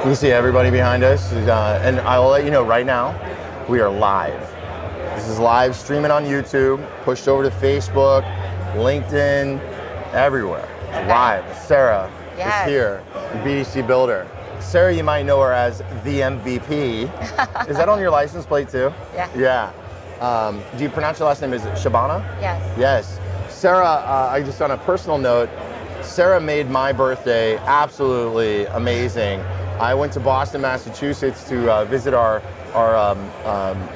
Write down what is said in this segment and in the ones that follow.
You see everybody behind us, and I will let you know right now, we are live. This is live streaming on YouTube, pushed over to Facebook, LinkedIn, everywhere. It's live. Sara is here, BDC Builder. Sara, you might know her as the MVP. Is that on your license plate too? Yeah. Yeah. Do you pronounce your last name? Is it Shabana? Yes. Yes. Sara, I just on a personal note, Sara made my birthday absolutely amazing. I went to Boston, Massachusetts to visit our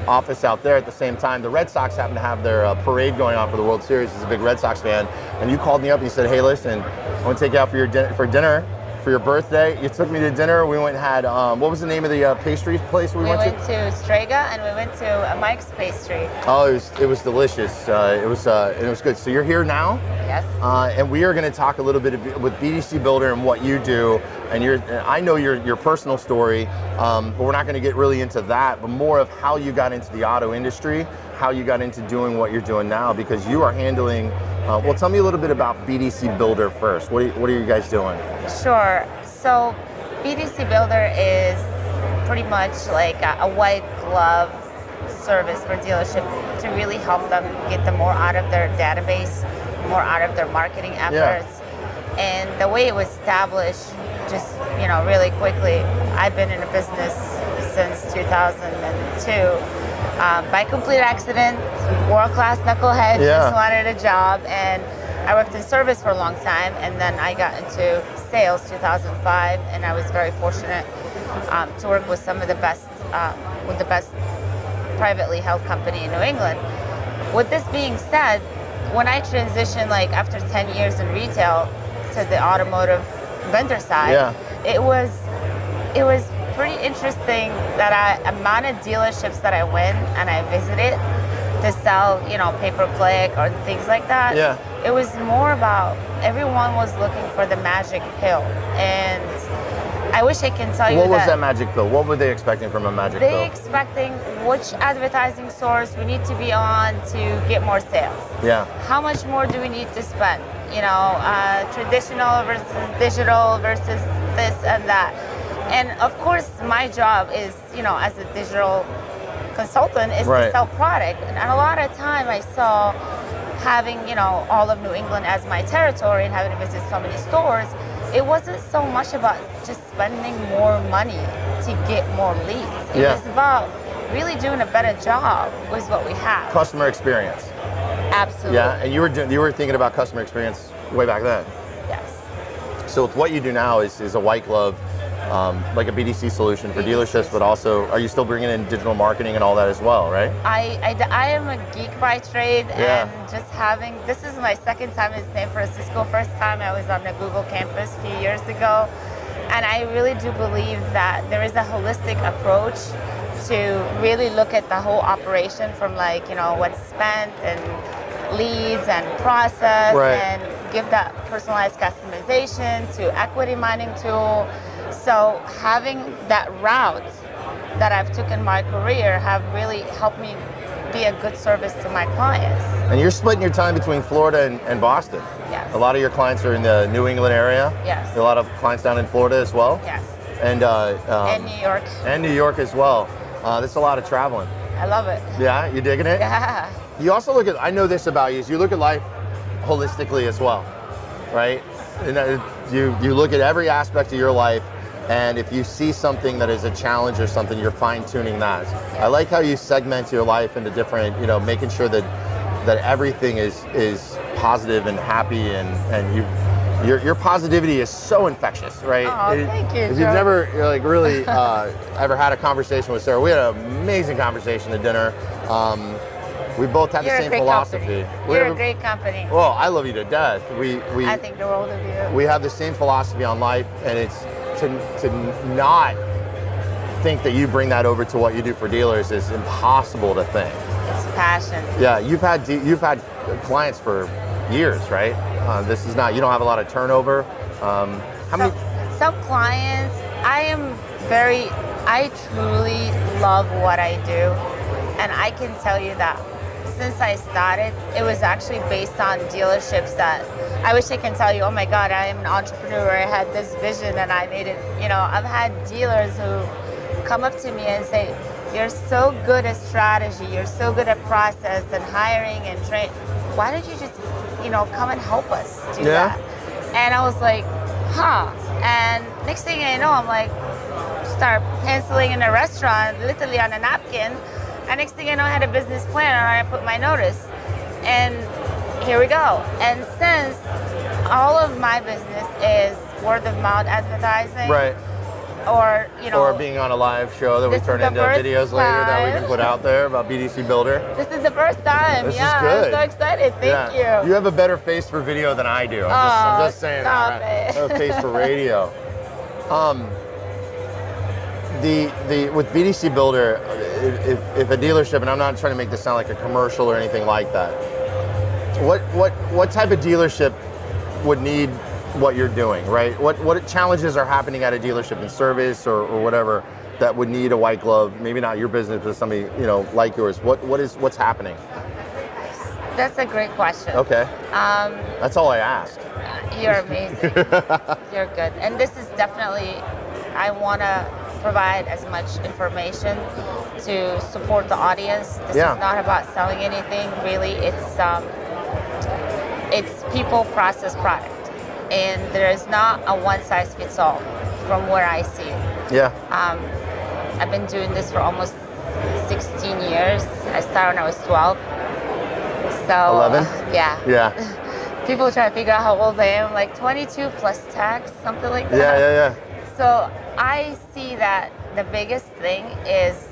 office out there. At the same time, the Red Sox happened to have their parade going on for the World Series. He's a big Red Sox fan. And you called me up and you said, hey, listen, I want to take you out for dinner for your birthday. You took me to dinner. We went and had, what was the name of the pastry place we went to? We went to Strega and we went to Mike's Pastry. Oh, it was delicious. It was good. So you're here now? Yes. And we are going to talk a little bit with BDC Builder and what you do. And I know your personal story, but we're not going to get really into that, but more of how you got into the auto industry, how you got into doing what you're doing now, because you are handling, well, tell me a little bit about BDC Builder first. What are you guys doing? Sure. So BDC Builder is pretty much like a white glove service for dealership to really help them get the more out of their database, more out of their marketing efforts. Yeah. And the way it was established, just really quickly, I've been in the business since 2002. By complete accident, world-class knucklehead, just wanted a job, and I worked in service for a long time, and then I got into sales 2005, and I was very fortunate to work with some of the best, privately held company in New England. With this being said, when I transitioned, like after 10 years in retail to the automotive vendor side, it was pretty interesting that amount of dealerships that I went and I visited to sell, pay-per-click or things like that. Yeah. It was more about everyone was looking for the magic pill, and I wish I can tell you what was that magic pill? What were they expecting from a magic pill? They expecting which advertising source we need to be on to get more sales. Yeah. How much more do we need to spend? Traditional versus digital versus this and that. And of course, my job is, as a digital consultant, is to sell product. And a lot of time I saw having, all of New England as my territory and having to visit so many stores, it wasn't so much about just spending more money to get more leads. It was about really doing a better job with what we have. Customer experience. Absolutely. Yeah, and you were thinking about customer experience way back then. Yes. So with what you do now is a white glove, like a BDC solution for dealerships, but also, are you still bringing in digital marketing and all that as well, right? I am a geek by trade, and just this is my second time in San Francisco. First time I was on the Google campus a few years ago, and I really do believe that there is a holistic approach to really look at the whole operation from what's spent and leads and process, and give that personalized customization to equity mining tool. So having that route that I've taken my career have really helped me be a good service to my clients. And you're splitting your time between Florida and Boston. Yes. A lot of your clients are in the New England area. Yes. A lot of clients down in Florida as well. Yes. And New York. And New York as well. That's a lot of traveling. I love it. Yeah, you digging it? Yeah. You also I know this about you, is you look at life holistically as well, right? And you look at every aspect of your life, and if you see something that is a challenge or something, you're fine-tuning that. I like how you segment your life into different, making sure that everything is positive and happy, and your positivity is so infectious, right? Oh, thank you, If you've never really ever had a conversation with Sara, we had an amazing conversation at dinner. We both have the same philosophy. You're a great company. Well, I love you to death. I think the world of you. We have the same philosophy on life, and it's to not think that you bring that over to what you do for dealers is impossible to think. It's passion. Yeah, you've had clients for years, right? This is not, you don't have a lot of turnover. Some clients, I truly love what I do, and I can tell you that since I started, it was actually based on dealerships that I wish I can tell you, oh my God, I am an entrepreneur. I had this vision and I made it. You know, I've had dealers who come up to me and say, you're so good at strategy, you're so good at process and hiring and train. Why don't you just, you know, come and help us do that? And I was like, huh. And next thing I know, I'm like, start penciling in a restaurant, literally on a napkin. And next thing I know, I had a business plan and I put my notice. And here we go. And since all of my business is word of mouth advertising. Right. Or, you know. Or being on a live show that we turn into videos later that we can put out there about BDC Builder. This is the first time. This is good. I'm so excited. Thank you. You have a better face for video than I do. I'm just saying that. Right? I have a face for radio. With BDC Builder, if a dealership, and I'm not trying to make this sound like a commercial or anything like that, what type of dealership would need what you're doing, right? What challenges are happening at a dealership in service or whatever that would need a white glove? Maybe not your business, but somebody, you know, like yours. What's happening? That's a great question. Okay. That's all I asked. You're amazing. You're good. And this is definitely, I want to provide as much information to support the audience. This is not about selling anything, really. It's people, process, product. And there is not a one-size-fits-all from where I see it. Yeah. I've been doing this for almost 16 years. I started when I was 12. So 11? Yeah. People try to figure out how old I am, like 22 plus tax, something like that. Yeah. So I see that the biggest thing is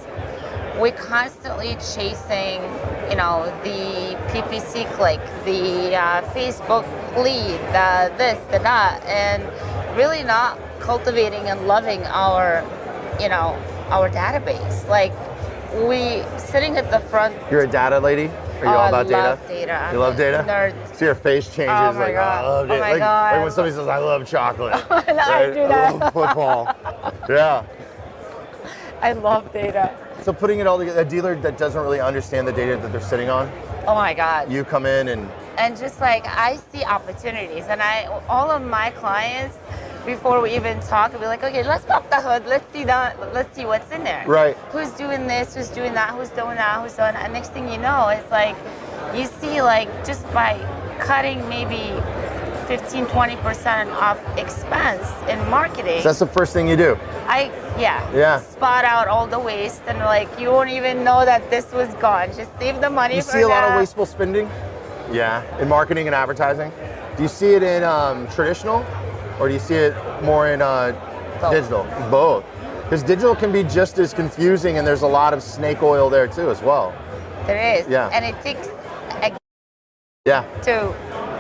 we're constantly chasing, you know, the PPC click, the Facebook lead, the this, the that, and really not cultivating and loving our, you know, our database. Like we sitting at the front. You're a data lady? Are you all about data? I love data. You love data? Nerd. See your face changes. Oh my like, God. I love data. Oh my God. Like when somebody says, I love chocolate. I do that. I love football. Yeah. I love data. So putting it all together, a dealer that doesn't really understand the data that they're sitting on. Oh my God. You come in and just like I see opportunities, and all of my clients, before we even talk, we'll be like, okay, let's pop the hood, let's see what's in there. Right. Who's doing this, who's doing that, who's doing that, who's doing that. And next thing you know, it's like you see, like, just by cutting maybe 15-20% off expense in marketing. So that's the first thing you do. Spot out all the waste, and like you won't even know that this was gone. Just save the money. You see a lot of wasteful spending? Yeah, in marketing and advertising. Do you see it in traditional, or do you see it more in digital? Both. Because digital can be just as confusing, and there's a lot of snake oil there too as well. There is. Yeah. And it takes to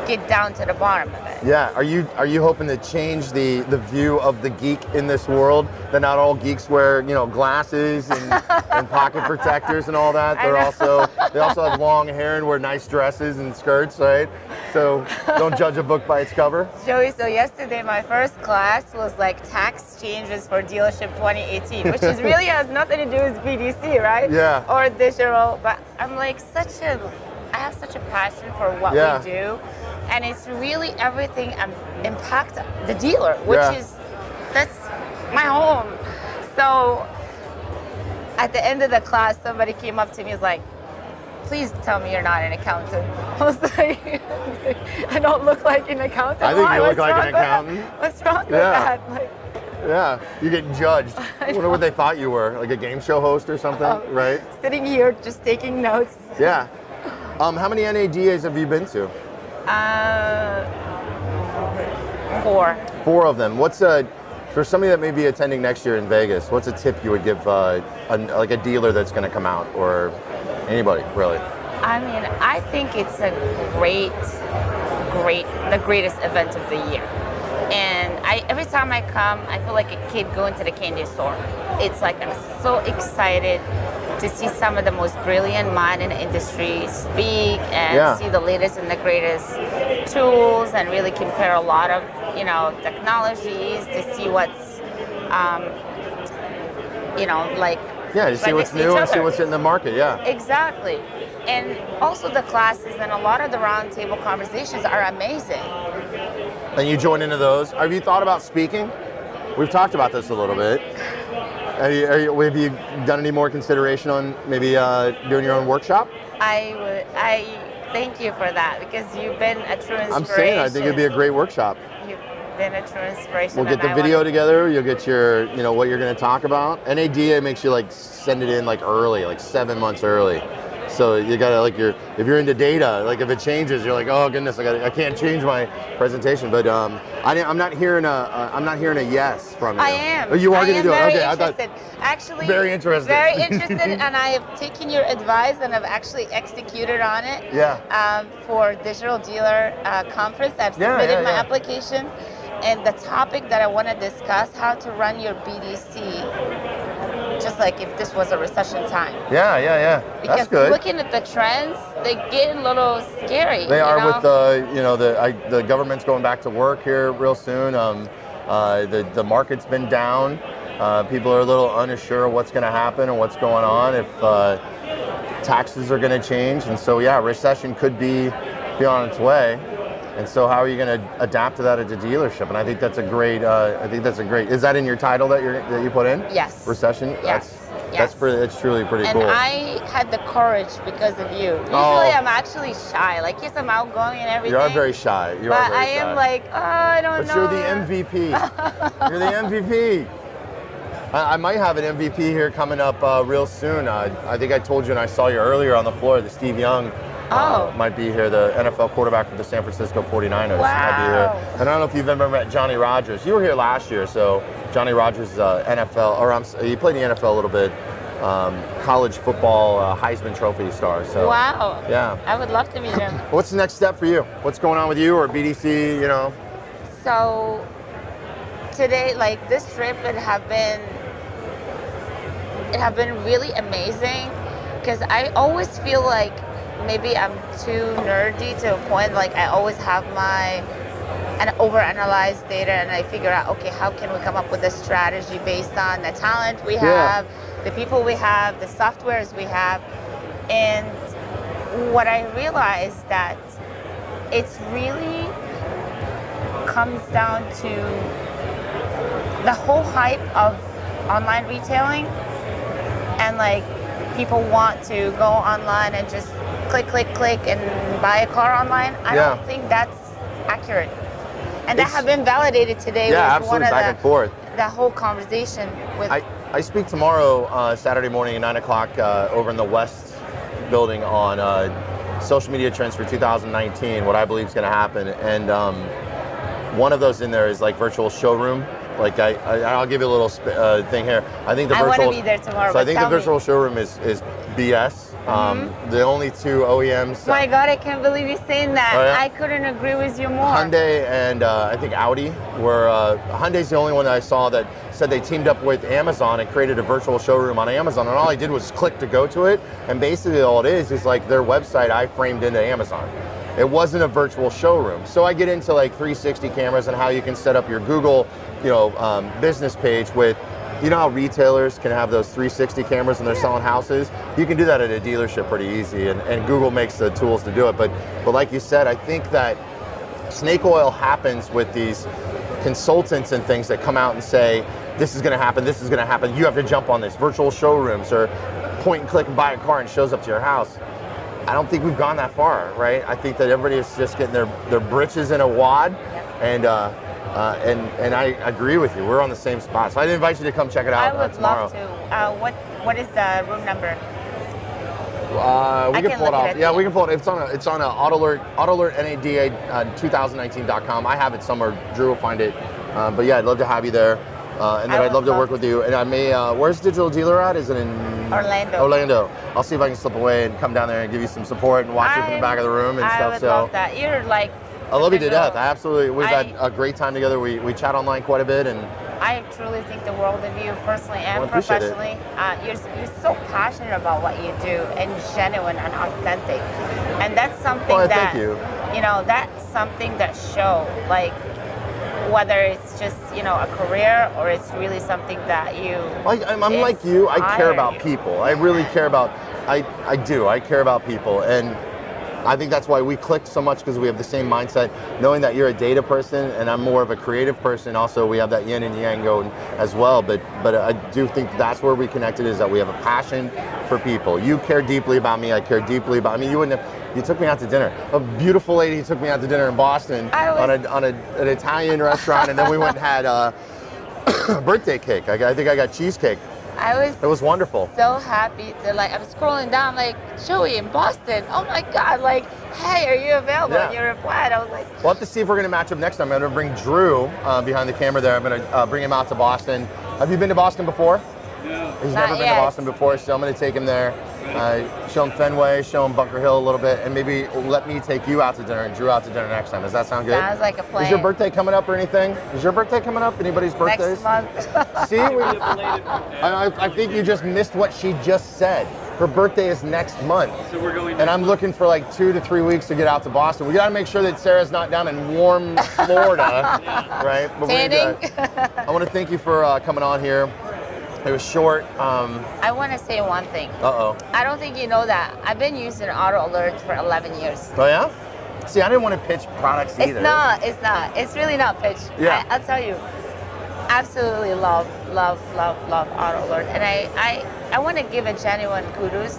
get down to the bottom of it. Yeah. Are you hoping to change the view of the geek in this world? That not all geeks wear, you know, glasses and pocket protectors and all that. They also have long hair and wear nice dresses and skirts, right? So don't judge a book by its cover. Joey, so yesterday my first class was like tax changes for dealership 2018, which is really has nothing to do with BDC, right? Yeah. Or digital, but I'm like I have such a passion for what we do, and it's really everything impact the dealer, which that's my home. So at the end of the class, somebody came up to me and was like, please tell me you're not an accountant. I was like, I don't look like an accountant. I think you look like an accountant. What's wrong with that? Like, yeah, you're getting judged. I wonder what they thought you were, like a game show host or something, right? Sitting here just taking notes. Yeah. How many NADAs have you been to? 4. 4 of them. For somebody that may be attending next year in Vegas, what's a tip you would give like a dealer that's going to come out, or anybody really? I mean, I think it's the greatest event of the year. And every time I come, I feel like a kid going to the candy store. It's like I'm so excited to see some of the most brilliant minds in the industry speak and see the latest and the greatest tools, and really compare a lot of, you know, technologies to see what's, you know, like. Yeah, to see what's new and see what's in the market. Yeah. Exactly. And also the classes and a lot of the roundtable conversations are amazing. And you join into those. Have you thought about speaking? We've talked about this a little bit. Have you done any more consideration on maybe doing your own workshop? I thank you for that, because you've been a true inspiration. I'm saying I think it'd be a great workshop. You've been a true inspiration. We'll get the video together. You'll get your, what you're going to talk about. NADA makes you like send it in like early, like 7 months early. So you gotta if you're into data, like if it changes, you're like, oh goodness, I can't change my presentation. But I'm not hearing a yes from you. I am. Oh, you are going to do it. Okay, I thought. Actually, very interested. Very interested, and I have taken your advice and I've actually executed on it. Yeah. For Digital Dealer Conference, I've submitted my application, and the topic that I want to discuss, how to run your BDC. Just like if this was a recession time. Yeah. Because that's good. Looking at the trends, they get a little scary. They are with the government's going back to work here real soon. The market's been down. People are a little unsure of what's going to happen and what's going on, if taxes are going to change. And so, recession could be on its way. And so how are you going to adapt to that at the dealership? And I think that's a great, is that in your title that you put in? Yes. Recession? Yes. That's truly pretty cool. And I had the courage because of you. Usually I'm actually shy. Like, yes, I'm outgoing and everything. You are very shy. But I am like, I don't know. But you're the MVP. You're the MVP. I might have an MVP here coming up real soon. I think I told you, and I saw you earlier on the floor, that Steve Young might be here, the NFL quarterback for the San Francisco 49ers. Wow. Might be here. And I don't know if you've ever met Johnny Rodgers. You were here last year, so Johnny Rodgers, he played in the NFL a little bit. College football Heisman Trophy star. So wow. Yeah. I would love to meet him. What's the next step for you? What's going on with you or BDC? So today, like this trip, it have been really amazing, because I always feel like maybe I'm too nerdy to a point. Like I always have and overanalyze data, and I figure out, okay, how can we come up with a strategy based on the talent we have, the people we have, the softwares we have. And what I realized that it's really comes down to the whole hype of online retailing, and like people want to go online and just click and buy a car online. I don't think that's accurate. And that have been validated today with one of back and forth. The whole conversation with I speak tomorrow, Saturday morning at 9 o'clock over in the West building on social media trends for 2019, what I believe is going to happen. And one of those in there is like virtual showroom. Like I'll give you a little thing here. I think I want to be there tomorrow. So I think the virtual showroom is BS. The only two OEMs. My God, I can't believe you're saying that. Oh, yeah? I couldn't agree with you more. Hyundai and I think Audi were. Hyundai's the only one that I saw that said they teamed up with Amazon and created a virtual showroom on Amazon, and all I did was click to go to it, and basically all it is like their website I framed into Amazon. It wasn't a virtual showroom. So I get into like 360 cameras and how you can set up your Google, business page with, how retailers can have those 360 cameras and they're selling houses? You can do that at a dealership pretty easy, and Google makes the tools to do it. But like you said, I think that snake oil happens with these consultants and things that come out and say, this is going to happen, this is going to happen, you have to jump on this. Virtual showrooms, or point and click and buy a car and it shows up to your house. I don't think we've gone that far, right? I think that everybody is just getting their britches in a wad, and I agree with you. We're on the same spot. So I'd invite you to come check it out tomorrow. I would love to. What is the room number? We can pull it off. Yeah, we can pull it. It's on AutoAlert NADA 2019.com. I have it somewhere. Drew will find it. But yeah, I'd love to have you there. And then I'd love to work with you. And I may, where's Digital Dealer at? Is it in Orlando. I'll see if I can slip away and come down there and give you some support and watch you from the back of the room and stuff. I would love that. You're like, I love you to death. We've had a great time together. We chat online quite a bit, and I truly think the world of you, personally and professionally. You're so passionate about what you do, and genuine and authentic, and that's something thank you. That's something that shows, like, whether it's just a career or it's really something that you. I'm like you. I care about people. I really care about I do. I care about people, and I think that's why we clicked so much, because we have the same mindset. Knowing that you're a data person and I'm more of a creative person, also we have that yin and yang going as well. But I do think that's where we connected, is that we have a passion for people. You care deeply about me. I care deeply about. I mean, you wouldn't have. You took me out to dinner. A beautiful lady took me out to dinner in Boston on an Italian restaurant, and then we went and had a birthday cake. I think I got cheesecake. It was wonderful. So happy to, like, I'm scrolling down, like, Joey in Boston. Oh my God, like, hey, are you available? Yeah. And you replied. I was like, we'll have to see if we're going to match up next time. I'm going to bring Drew behind the camera there. I'm going to bring him out to Boston. Have you been to Boston before? No. He's never been to Boston before, so I'm going to take him there, show him Fenway, show him Bunker Hill a little bit, and maybe let me take you out to dinner and Drew out to dinner next time. Does that sound good? sounds like a plan. Is your birthday coming up or anything? Is your birthday coming up? Anybody's birthdays? Next month. See, I think you just missed what she just said. Her birthday is next month. So we're going. And I'm looking for like 2 to 3 weeks to get out to Boston. We got to make sure that Sarah's not down in warm Florida, right? But Tanning. I want to thank you for coming on here. It was short. I want to say one thing. Uh-oh. I don't think you know that. I've been using Auto Alert for 11 years. Oh, yeah? See, I didn't want to pitch products either. It's not. It's really not pitch. Yeah. I'll tell you. Absolutely love Auto Alert. And I want to give a genuine kudos.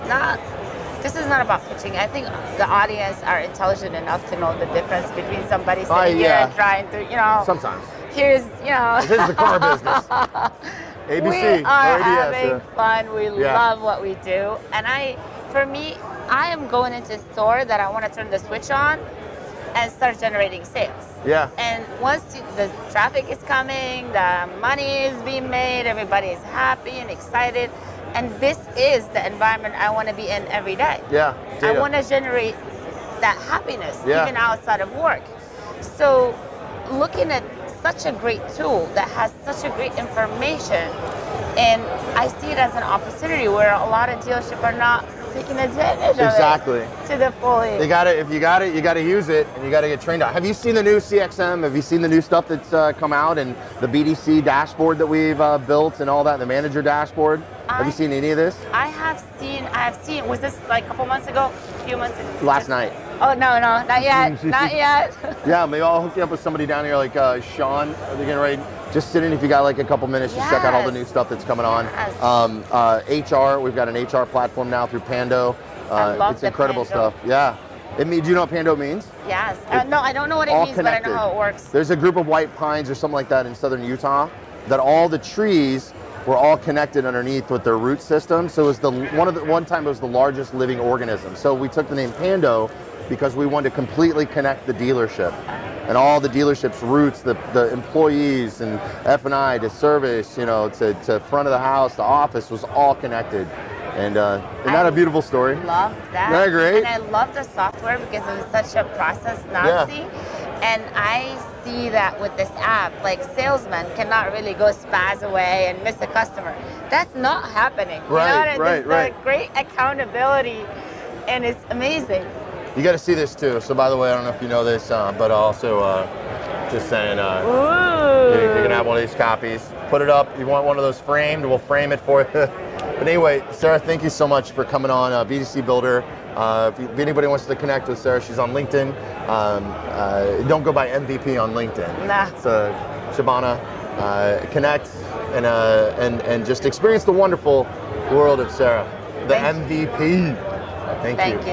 This is not about pitching. I think the audience are intelligent enough to know the difference between somebody sitting here and trying to, Sometimes. Here's, This is the car business. ABC. We are or ADS, having fun. We Yeah. love what we do. And for me, I am going into a store that I want to turn the switch on and start generating sales. Yeah. And once the traffic is coming, the money is being made, everybody is happy and excited. And this is the environment I want to be in every day. Yeah. I want to generate that happiness Yeah. even outside of work. So looking at such a great tool that has such a great information, and I see it as an opportunity where a lot of dealerships are not taking advantage of Exactly. it to the fullest. You got it. If you got it, you got to use it, and you got to get trained on. Have you seen the new CXM? Have you seen the new stuff that's come out, and the BDC dashboard that we've built, and all that, and the manager dashboard? Have you seen any of this? I have seen. Was this like a couple months ago? A few months ago? Last night. Oh no, not yet, not yet. Yeah, maybe I'll hook you up with somebody down here like Sean. Are they getting ready? Just sit in if you got like a couple minutes. Just check out all the new stuff that's coming on. Yes. HR, we've got an HR platform now through Pando. I love it's the incredible Pando. stuff. Yeah. Do you know what Pando means? Yes. No, I don't know what it all means, connected. but I know how it works. There's a group of white pines or something like that in southern Utah that all the trees were all connected underneath with their root system. So it was one time it was the largest living organism. So we took the name Pando because we wanted to completely connect the dealership and all the dealership's roots, the employees and F&I to service, to front of the house, the office was all connected. And isn't that a beautiful story? Love that. Isn't that great? And I love the software because it was such a process Nazi. And I see that with this app, like salesmen cannot really go spaz away and miss a customer. That's not happening. Right, There's great accountability, and it's amazing. You got to see this too. So by the way, I don't know if you know this, but also just saying, you can have one of these copies. Put it up. You want one of those framed? We'll frame it for you. But anyway, Sara, thank you so much for coming on BDC Builder. If anybody wants to connect with Sara, she's on LinkedIn. Don't go by MVP on LinkedIn. Nah. It's Shabana. Connect and just experience the wonderful world of Sara, the MVP. Thank you.